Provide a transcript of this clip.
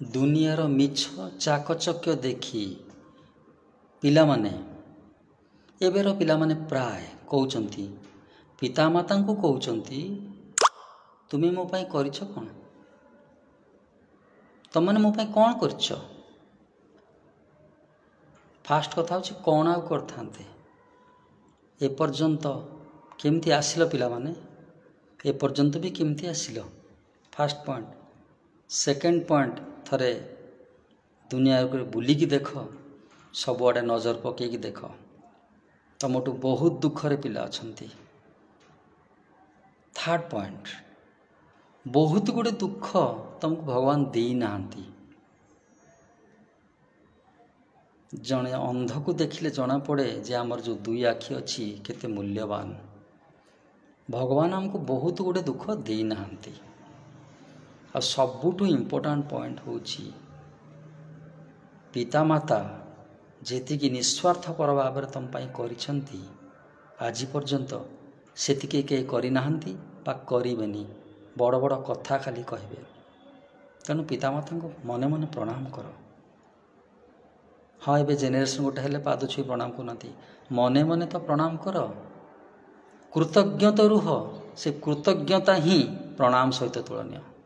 ଦୁନିଆର ମିଛ ଚାକଚକ୍ୟ ଦେଖି ପିଲାମାନେ ଏବେର ପିଲାମାନେ ପ୍ରାୟ କହୁଛନ୍ତି, ପିତାମାତାଙ୍କୁ କହୁଛନ୍ତି, ତୁମେ ମୋ ପାଇଁ କରିଛ କ'ଣ? ତମମାନେ ମୋ ପାଇଁ କ'ଣ କରିଛ? ଫାଷ୍ଟ କଥା ହେଉଛି କ'ଣ ଆଉ କରିଥାନ୍ତେ? ଏପର୍ଯ୍ୟନ୍ତ କେମିତି ଆସିଲ ପିଲାମାନେ? ଏପର୍ଯ୍ୟନ୍ତ ବି କେମିତି ଆସିଲ? First point. ସେକେଣ୍ଡ ପଏଣ୍ଟ, ଥରେ ଦୁନିଆ ଉପରେ ବୁଲିକି ଦେଖ, ସବୁଆଡ଼େ ନଜର ପକାଇକି ଦେଖ, ତମଠୁ ବହୁତ ଦୁଃଖରେ ପିଲା ଅଛନ୍ତି। ଥାର୍ଡ଼ ପଏଣ୍ଟ, ବହୁତ ଗୁଡ଼ିଏ ଦୁଃଖ ତମକୁ ଭଗବାନ ଦେଇନାହାନ୍ତି। ଜଣେ ଅନ୍ଧକୁ ଦେଖିଲେ ଜଣାପଡ଼େ ଯେ ଆମର ଯେଉଁ ଦୁଇ ଆଖି ଅଛି କେତେ ମୂଲ୍ୟବାନ। ଭଗବାନ ଆମକୁ ବହୁତ ଗୁଡ଼ିଏ ଦୁଃଖ ଦେଇନାହାନ୍ତି। ଆଉ ସବୁଠୁ ଇମ୍ପୋର୍ଟାଣ୍ଟ ପଏଣ୍ଟ ହେଉଛି ପିତାମାତା ଯେତିକି ନିଃସ୍ୱାର୍ଥପର ଭାବରେ ତମ ପାଇଁ କରିଛନ୍ତି, ଆଜି ପର୍ଯ୍ୟନ୍ତ ସେତିକି କେହି କରିନାହାନ୍ତି ବା କରିବେନି। ବଡ଼ ବଡ଼ କଥା ଖାଲି କହିବେ। ତେଣୁ ପିତାମାତାଙ୍କୁ ମନେ ମନେ ପ୍ରଣାମ କର। ହଁ, ଏବେ ଜେନେରେସନ୍ ଗୋଟେ ହେଲେ ପାଦ ଛୁଇଁ ପ୍ରଣାମ କରୁନାହାନ୍ତି। ମନେ ମନେ ତ ପ୍ରଣାମ କର। କୃତଜ୍ଞତା ରୁହ। ସେ କୃତଜ୍ଞତା ହିଁ ପ୍ରଣାମ ସହିତ ତୁଳନୀୟ।